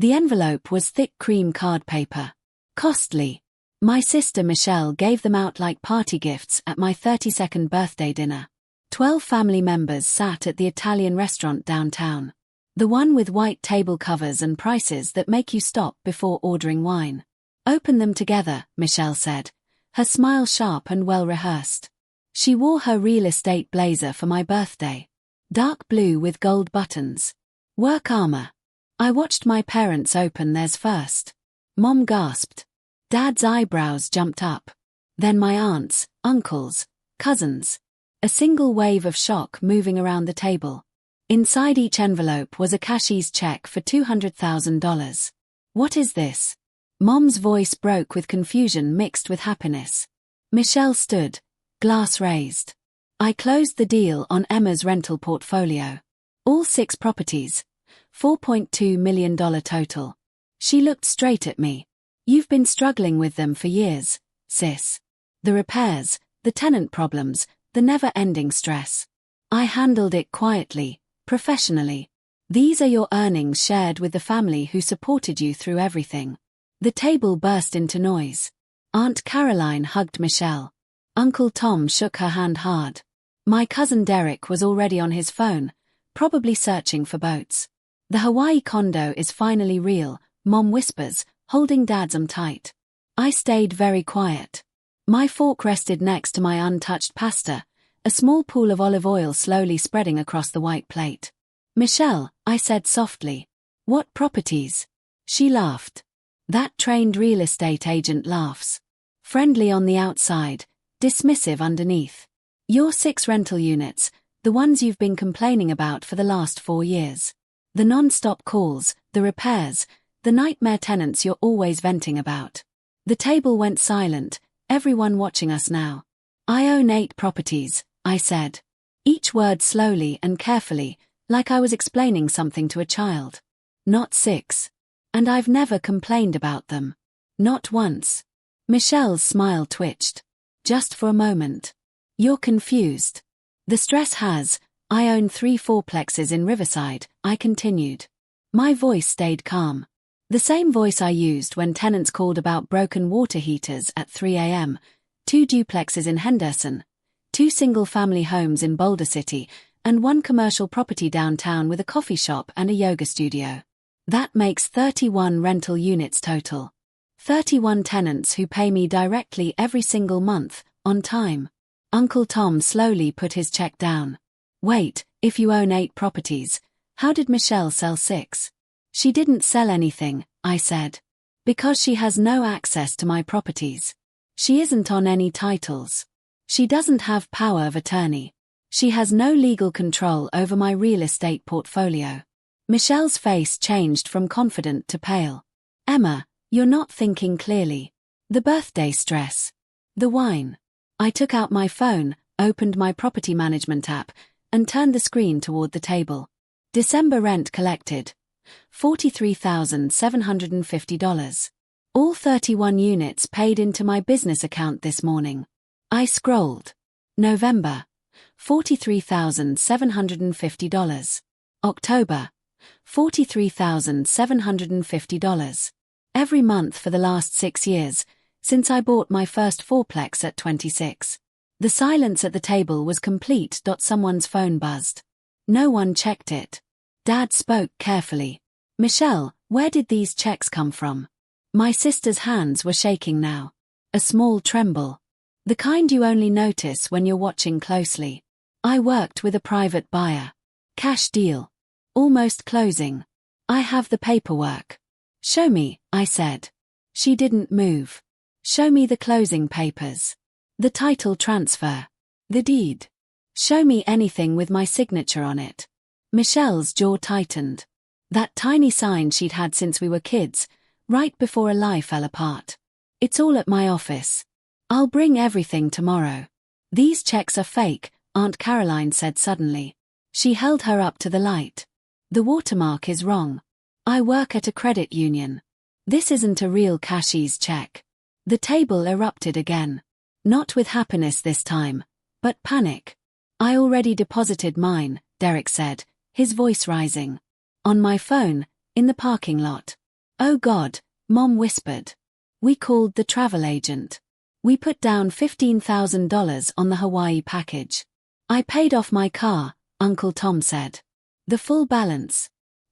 The envelope was thick cream card paper. Costly. My sister Michelle gave them out like party gifts at my 32nd birthday dinner. 12 family members sat at the Italian restaurant downtown. The one with white table covers and prices that make you stop before ordering wine. Open them together, Michelle said, her smile sharp and well-rehearsed. She wore her real estate blazer for my birthday. Dark blue with gold buttons. Work armor. I watched my parents open theirs first. Mom gasped. Dad's eyebrows jumped up. Then my aunts, uncles, cousins. A single wave of shock moving around the table. Inside each envelope was a cashier's check for $200,000. What is this? Mom's voice broke with confusion mixed with happiness. Michelle stood, glass raised. I closed the deal on Emma's rental portfolio. All 6 properties. $4.2 million total. She looked straight at me. You've been struggling with them for years, sis. The repairs, the tenant problems, the never-ending stress. I handled it quietly, professionally. These are your earnings shared with the family who supported you through everything. The table burst into noise. Aunt Caroline hugged Michelle. Uncle Tom shook her hand hard. My cousin Derek was already on his phone, probably searching for boats. The Hawaii condo is finally real, Mom whispers, holding Dad's arm tight. I stayed very quiet. My fork rested next to my untouched pasta, a small pool of olive oil slowly spreading across the white plate. Michelle, I said softly. What properties? She laughed. That trained real estate agent laughs. Friendly on the outside, dismissive underneath. Your 6 rental units, the ones you've been complaining about for the last 4 years. The non-stop calls, the repairs, the nightmare tenants you're always venting about. The table went silent, everyone watching us now. I own 8 properties, I said. Each word slowly and carefully, like I was explaining something to a child. Not 6. And I've never complained about them. Not once. Michelle's smile twitched. Just for a moment. You're confused. The stress has. I own 3 fourplexes in Riverside, I continued. My voice stayed calm. The same voice I used when tenants called about broken water heaters at 3 a.m., 2 duplexes in Henderson, 2 single-family homes in Boulder City, and 1 commercial property downtown with a coffee shop and a yoga studio. That makes 31 rental units total. 31 tenants who pay me directly every single month, on time. Uncle Tom slowly put his check down. Wait, if you own 8 properties, how did Michelle sell 6? She didn't sell anything, I said. Because she has no access to my properties. She isn't on any titles. She doesn't have power of attorney. She has no legal control over my real estate portfolio. Michelle's face changed from confident to pale. Emma, you're not thinking clearly. The birthday stress. The wine. I took out my phone, opened my property management app, and turned the screen toward the table. December rent collected. $43,750. All 31 units paid into my business account this morning. I scrolled. November. $43,750. October. $43,750. Every month for the last 6 years, since I bought my first fourplex at 26. The silence at the table was complete. Someone's phone buzzed. No one checked it. Dad spoke carefully. Michelle, where did these checks come from? My sister's hands were shaking now. A small tremble. The kind you only notice when you're watching closely. I worked with a private buyer. Cash deal. Almost closing. I have the paperwork. Show me, I said. She didn't move. Show me the closing papers. The title transfer. The deed. Show me anything with my signature on it. Michelle's jaw tightened. That tiny sign she'd had since we were kids, right before a lie fell apart. It's all at my office. I'll bring everything tomorrow. These checks are fake, Aunt Caroline said suddenly. She held her up to the light. The watermark is wrong. I work at a credit union. This isn't a real cashier's check. The table erupted again. Not with happiness this time, but panic. I already deposited mine, Derek said, his voice rising. On my phone, in the parking lot. Oh God, Mom whispered. We called the travel agent. We put down $15,000 on the Hawaii package. I paid off my car, Uncle Tom said. The full balance.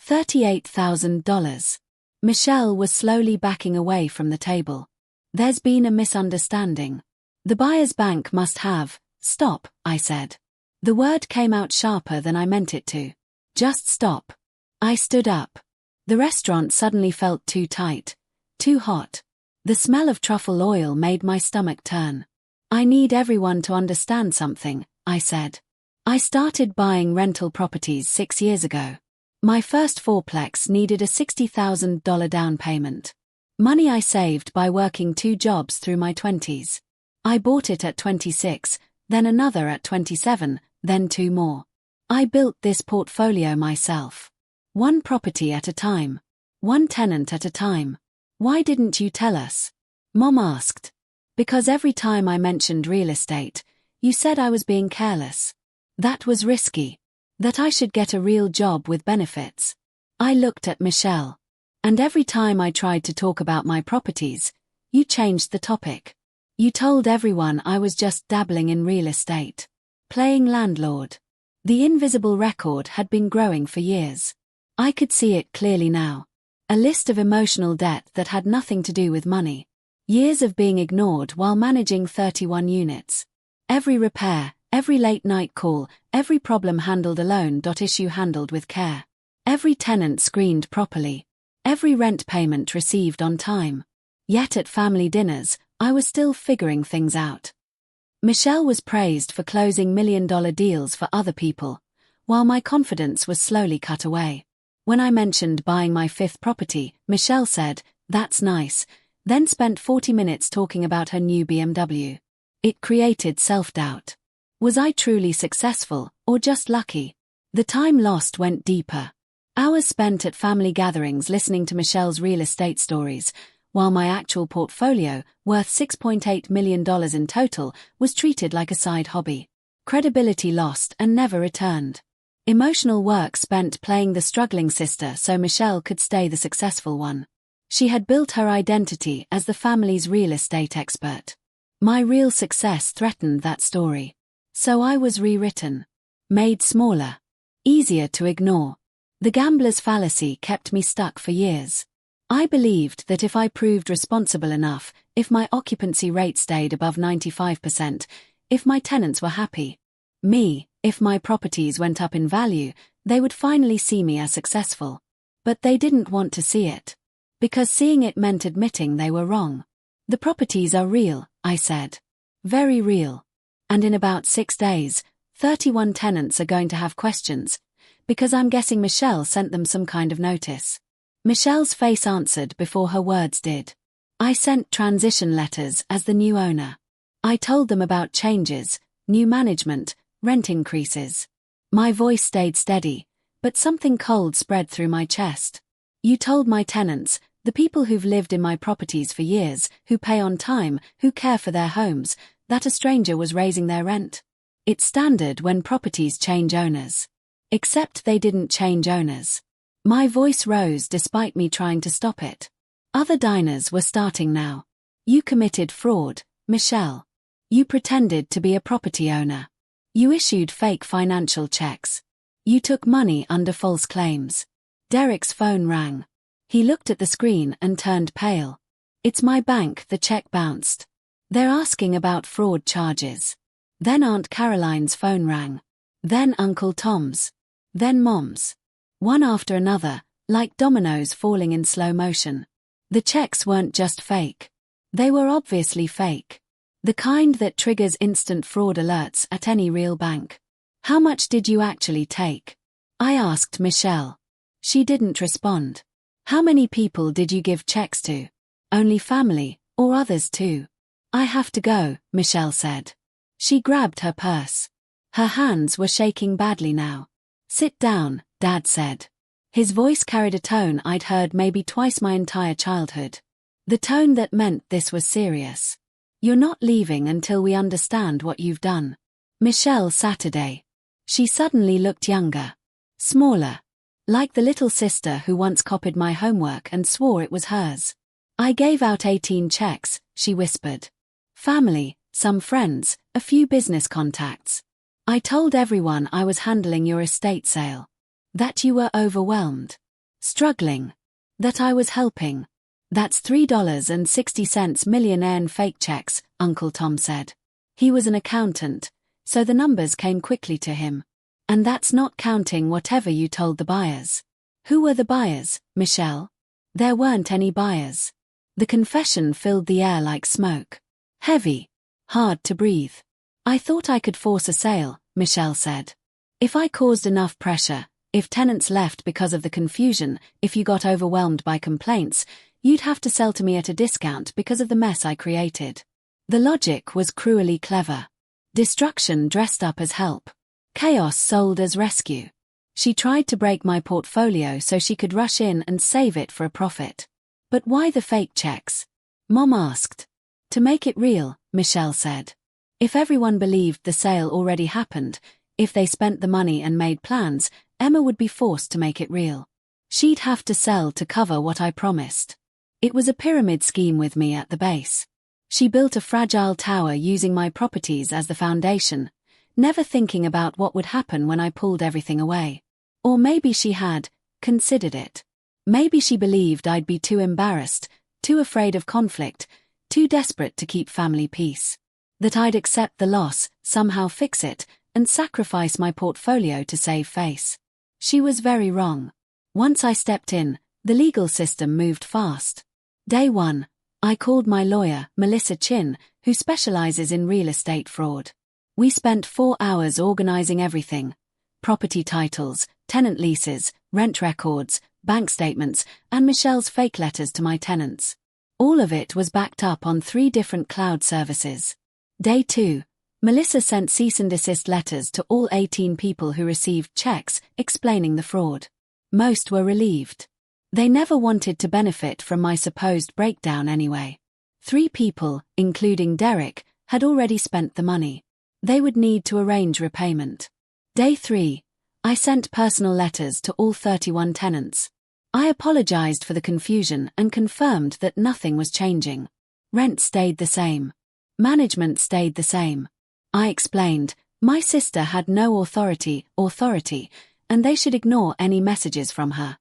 $38,000. Michelle was slowly backing away from the table. There's been a misunderstanding. The buyer's bank must have. Stop, I said. The word came out sharper than I meant it to. Just stop. I stood up. The restaurant suddenly felt too tight, too hot. The smell of truffle oil made my stomach turn. I need everyone to understand something, I said. I started buying rental properties 6 years ago. My first fourplex needed a $60,000 down payment. Money I saved by working 2 jobs through my 20s. I bought it at 26, then another at 27, then 2 more. I built this portfolio myself. 1 property at a time. 1 tenant at a time. Why didn't you tell us? Mom asked. Because every time I mentioned real estate, you said I was being careless. That was risky. That I should get a real job with benefits. I looked at Michelle. And every time I tried to talk about my properties, you changed the topic. You told everyone I was just dabbling in real estate. Playing landlord. The invisible record had been growing for years. I could see it clearly now. A list of emotional debt that had nothing to do with money. Years of being ignored while managing 31 units. Every repair, every late night call, every problem handled alone. Issue handled with care. Every tenant screened properly. Every rent payment received on time. Yet at family dinners, I was still figuring things out. Michelle was praised for closing million-dollar deals for other people, while my confidence was slowly cut away. When I mentioned buying my 5th property, Michelle said, "That's nice," then spent 40 minutes talking about her new BMW. It created self-doubt. Was I truly successful, or just lucky? The time lost went deeper. Hours spent at family gatherings listening to Michelle's real estate stories, while my actual portfolio, worth $6.8 million in total, was treated like a side hobby. Credibility lost and never returned. Emotional work spent playing the struggling sister so Michelle could stay the successful one. She had built her identity as the family's real estate expert. My real success threatened that story. So I was rewritten. Made smaller. Easier to ignore. The gambler's fallacy kept me stuck for years. I believed that if I proved responsible enough, if my occupancy rate stayed above 95%, if my tenants were happy, if my properties went up in value, they would finally see me as successful. But they didn't want to see it. Because seeing it meant admitting they were wrong. The properties are real, I said. Very real. And in about 6 days, 31 tenants are going to have questions, because I'm guessing Michelle sent them some kind of notice. Michelle's face answered before her words did. I sent transition letters as the new owner. I told them about changes, new management, rent increases. My voice stayed steady, but something cold spread through my chest. You told my tenants, the people who've lived in my properties for years, who pay on time, who care for their homes, that a stranger was raising their rent. It's standard when properties change owners. Except they didn't change owners. My voice rose despite me trying to stop it. Other diners were starting now. You committed fraud, Michelle. You pretended to be a property owner. You issued fake financial checks. You took money under false claims. Derek's phone rang. He looked at the screen and turned pale. It's my bank, the check bounced. They're asking about fraud charges. Then Aunt Caroline's phone rang. Then Uncle Tom's. Then Mom's. One after another, like dominoes falling in slow motion. The checks weren't just fake. They were obviously fake. The kind that triggers instant fraud alerts at any real bank. How much did you actually take? I asked Michelle. She didn't respond. How many people did you give checks to? Only family, or others too? I have to go, Michelle said. She grabbed her purse. Her hands were shaking badly now. Sit down, Dad said. His voice carried a tone I'd heard maybe twice my entire childhood. The tone that meant this was serious. You're not leaving until we understand what you've done. Michelle Saturday. She suddenly looked younger. Smaller. Like the little sister who once copied my homework and swore it was hers. I gave out 18 checks, she whispered. Family, some friends, a few business contacts. I told everyone I was handling your estate sale. That you were overwhelmed. Struggling. That I was helping. That's $3.60 millionaire in fake checks, Uncle Tom said. He was an accountant, so the numbers came quickly to him. And that's not counting whatever you told the buyers. Who were the buyers, Michelle? There weren't any buyers. The confession filled the air like smoke. Heavy. Hard to breathe. I thought I could force a sale, Michelle said. If I caused enough pressure, if tenants left because of the confusion, if you got overwhelmed by complaints, you'd have to sell to me at a discount because of the mess I created. The logic was cruelly clever. Destruction dressed up as help. Chaos sold as rescue. She tried to break my portfolio so she could rush in and save it for a profit. But why the fake checks? Mom asked. To make it real, Michelle said. If everyone believed the sale already happened, if they spent the money and made plans, Emma would be forced to make it real. She'd have to sell to cover what I promised. It was a pyramid scheme with me at the base. She built a fragile tower using my properties as the foundation, never thinking about what would happen when I pulled everything away. Or maybe she had considered it. Maybe she believed I'd be too embarrassed, too afraid of conflict, too desperate to keep family peace. That I'd accept the loss, somehow fix it, and sacrifice my portfolio to save face. She was very wrong. Once I stepped in, the legal system moved fast. Day 1, I called my lawyer, Melissa Chin, who specializes in real estate fraud. We spent 4 hours organizing everything. Property titles, tenant leases, rent records, bank statements, and Michelle's fake letters to my tenants. All of it was backed up on 3 different cloud services. Day 2, Melissa sent cease and desist letters to all 18 people who received checks explaining the fraud. Most were relieved. They never wanted to benefit from my supposed breakdown anyway. 3 people, including Derek, had already spent the money. They would need to arrange repayment. Day 3, I sent personal letters to all 31 tenants. I apologized for the confusion and confirmed that nothing was changing. Rent stayed the same. Management stayed the same. I explained, my sister had no authority, and they should ignore any messages from her.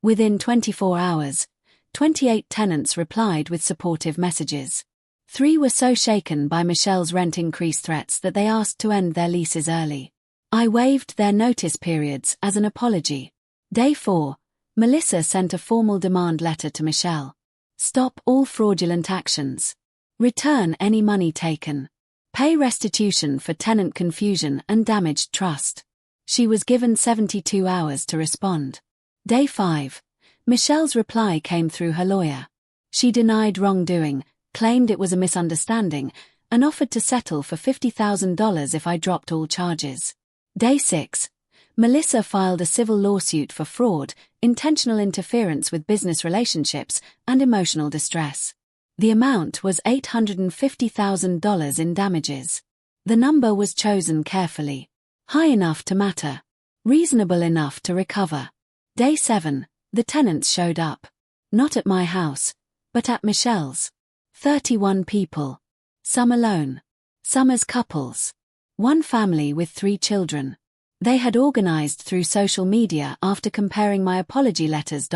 Within 24 hours, 28 tenants replied with supportive messages. 3 were so shaken by Michelle's rent increase threats that they asked to end their leases early. I waived their notice periods as an apology. Day 4, Melissa sent a formal demand letter to Michelle. Stop all fraudulent actions. Return any money taken. Pay restitution for tenant confusion and damaged trust. She was given 72 hours to respond. Day 5, Michelle's reply came through her lawyer. She denied wrongdoing, claimed it was a misunderstanding, and offered to settle for $50,000 if I dropped all charges. Day 6, Melissa filed a civil lawsuit for fraud, intentional interference with business relationships, and emotional distress. The amount was $850,000 in damages. The number was chosen carefully. High enough to matter. Reasonable enough to recover. Day 7, the tenants showed up. Not at my house, but at Michelle's. 31 people. Some alone. Some as couples. One family with 3 children. They had organized through social media after comparing my apology letters.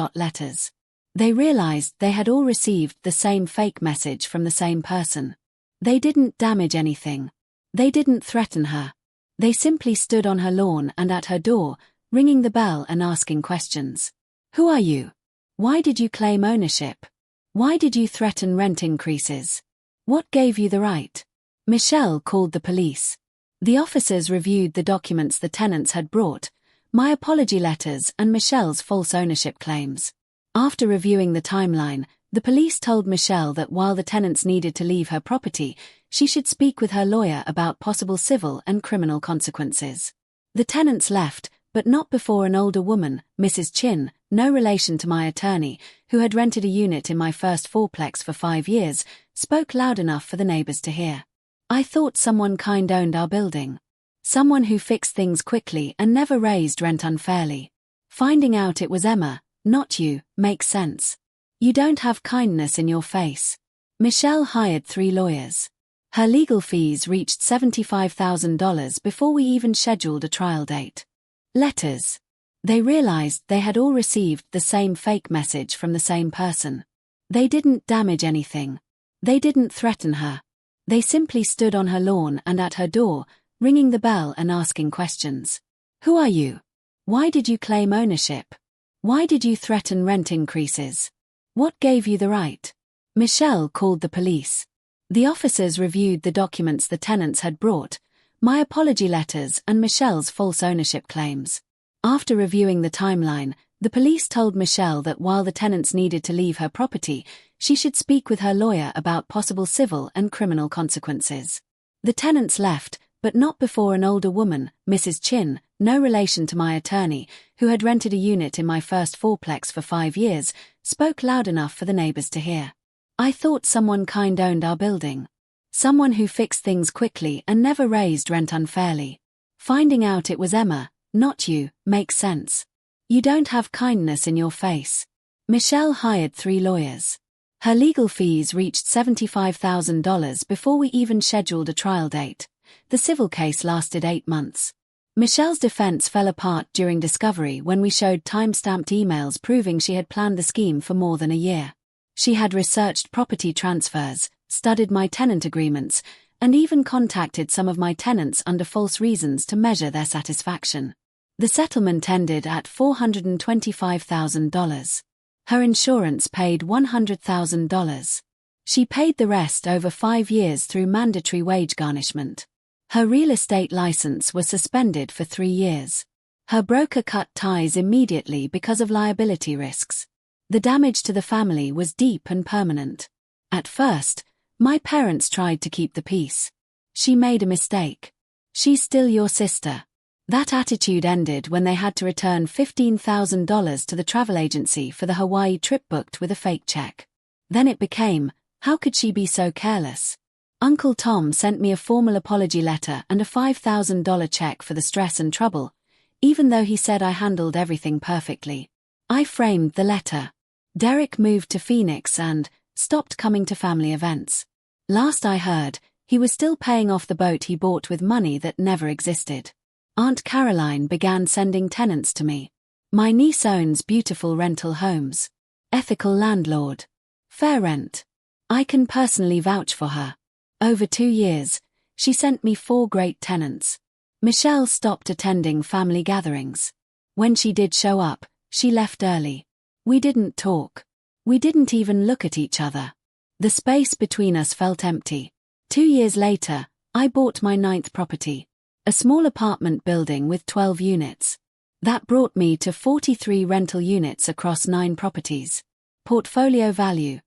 They realized they had all received the same fake message from the same person. They didn't damage anything. They didn't threaten her. They simply stood on her lawn and at her door, ringing the bell and asking questions. Who are you? Why did you claim ownership? Why did you threaten rent increases? What gave you the right? Michelle called the police. The officers reviewed the documents the tenants had brought, my apology letters and Michelle's false ownership claims. After reviewing the timeline, the police told Michelle that while the tenants needed to leave her property, she should speak with her lawyer about possible civil and criminal consequences. The tenants left, but not before an older woman, Mrs. Chin, no relation to my attorney, who had rented a unit in my first fourplex for 5 years, spoke loud enough for the neighbors to hear. I thought someone kind owned our building. Someone who fixed things quickly and never raised rent unfairly. Finding out it was Emma, not you, makes sense. You don't have kindness in your face. Michelle hired 3 lawyers. Her legal fees reached $75,000 before we even scheduled a trial date. Letters. They realized they had all received the same fake message from the same person. They didn't damage anything. They didn't threaten her. They simply stood on her lawn and at her door, ringing the bell and asking questions. Who are you? Why did you claim ownership? Why did you threaten rent increases? What gave you the right? Michelle called the police. The officers reviewed the documents the tenants had brought, my apology letters and Michelle's false ownership claims. After reviewing the timeline, the police told Michelle that while the tenants needed to leave her property, she should speak with her lawyer about possible civil and criminal consequences. The tenants left, but not before an older woman, Mrs. Chin, no relation to my attorney, who had rented a unit in my first fourplex for 5 years, spoke loud enough for the neighbors to hear. I thought someone kind owned our building. Someone who fixed things quickly and never raised rent unfairly. Finding out it was Emma, not you, makes sense. You don't have kindness in your face. Michelle hired 3 lawyers. Her legal fees reached $75,000 before we even scheduled a trial date. The civil case lasted 8 months. Michelle's defense fell apart during discovery when we showed time-stamped emails proving she had planned the scheme for more than a year. She had researched property transfers, studied my tenant agreements, and even contacted some of my tenants under false reasons to measure their satisfaction. The settlement ended at $425,000. Her insurance paid $100,000. She paid the rest over 5 years through mandatory wage garnishment. Her real estate license was suspended for 3 years. Her broker cut ties immediately because of liability risks. The damage to the family was deep and permanent. At first, my parents tried to keep the peace. She made a mistake. She's still your sister. That attitude ended when they had to return $15,000 to the travel agency for the Hawaii trip booked with a fake check. Then it became, how could she be so careless? Uncle Tom sent me a formal apology letter and a $5,000 check for the stress and trouble, even though he said I handled everything perfectly. I framed the letter. Derek moved to Phoenix and stopped coming to family events. Last I heard, he was still paying off the boat he bought with money that never existed. Aunt Caroline began sending tenants to me. My niece owns beautiful rental homes. Ethical landlord. Fair rent. I can personally vouch for her. Over 2 years, she sent me 4 great tenants. Michelle stopped attending family gatherings. When she did show up, she left early. We didn't talk. We didn't even look at each other. The space between us felt empty. 2 years later, I bought my 9th property. A small apartment building with 12 units. That brought me to 43 rental units across 9 properties. Portfolio value,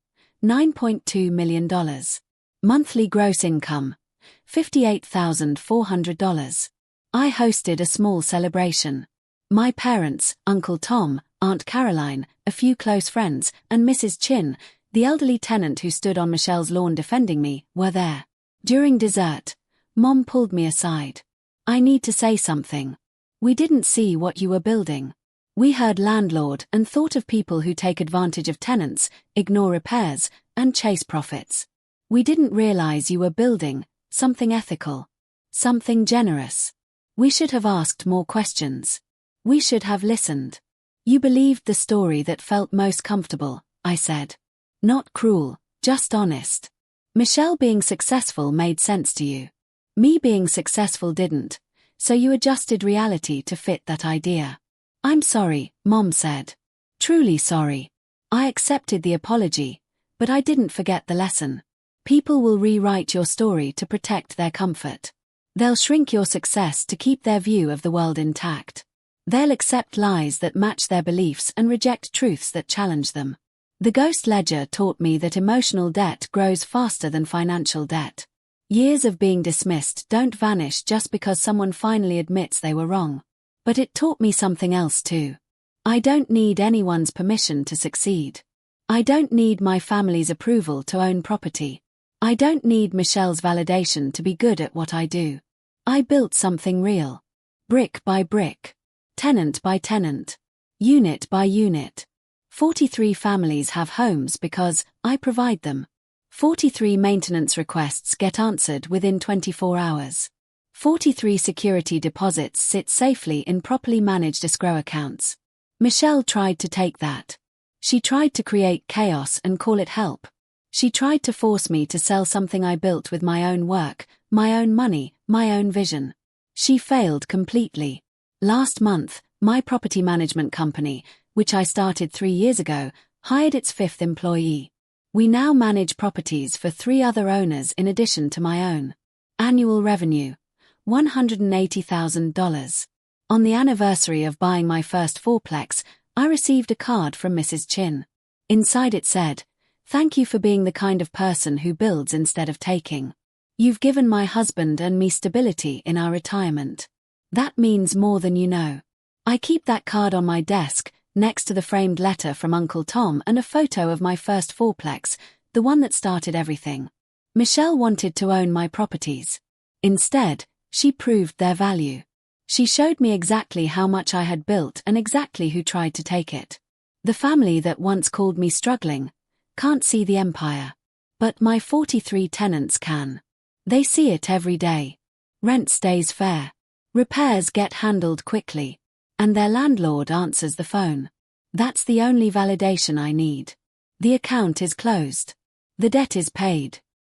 $9.2 million. Monthly gross income, $58,400. I hosted a small celebration. My parents, Uncle Tom, Aunt Caroline, a few close friends, and Mrs. Chin, the elderly tenant who stood on Michelle's lawn defending me, were there. During dessert, Mom pulled me aside. I need to say something. We didn't see what you were building. We heard landlord and thought of people who take advantage of tenants, ignore repairs, and chase profits. We didn't realize you were building something ethical. Something generous. We should have asked more questions. We should have listened. You believed the story that felt most comfortable, I said. Not cruel, just honest. Michelle being successful made sense to you. Me being successful didn't, so you adjusted reality to fit that idea. I'm sorry, Mom said. Truly sorry. I accepted the apology, but I didn't forget the lesson. People will rewrite your story to protect their comfort. They'll shrink your success to keep their view of the world intact. They'll accept lies that match their beliefs and reject truths that challenge them. The ghost ledger taught me that emotional debt grows faster than financial debt. Years of being dismissed don't vanish just because someone finally admits they were wrong. But it taught me something else too. I don't need anyone's permission to succeed. I don't need my family's approval to own property. I don't need Michelle's validation to be good at what I do. I built something real. Brick by brick. Tenant by tenant. unit by unit. 43 families have homes because I provide them. 43 maintenance requests get answered within 24 hours. 43 security deposits sit safely in properly managed escrow accounts. Michelle tried to take that. She tried to create chaos and call it help. She tried to force me to sell something I built with my own work, my own money, my own vision. She failed completely. Last month, my property management company, which I started 3 years ago, hired its 5th employee. We now manage properties for 3 other owners in addition to my own. Annual revenue: $180,000. On the anniversary of buying my first fourplex, I received a card from Mrs. Chin. Inside it said, "Thank you for being the kind of person who builds instead of taking. You've given my husband and me stability in our retirement. That means more than you know." I keep that card on my desk, next to the framed letter from Uncle Tom and a photo of my first fourplex, the one that started everything. Michelle wanted to own my properties. Instead, she proved their value. She showed me exactly how much I had built and exactly who tried to take it. The family that once called me struggling can't see the empire. But my 43 tenants can. They see it every day. Rent stays fair. Repairs get handled quickly. And their landlord answers the phone. That's the only validation I need. The account is closed. The debt is paid.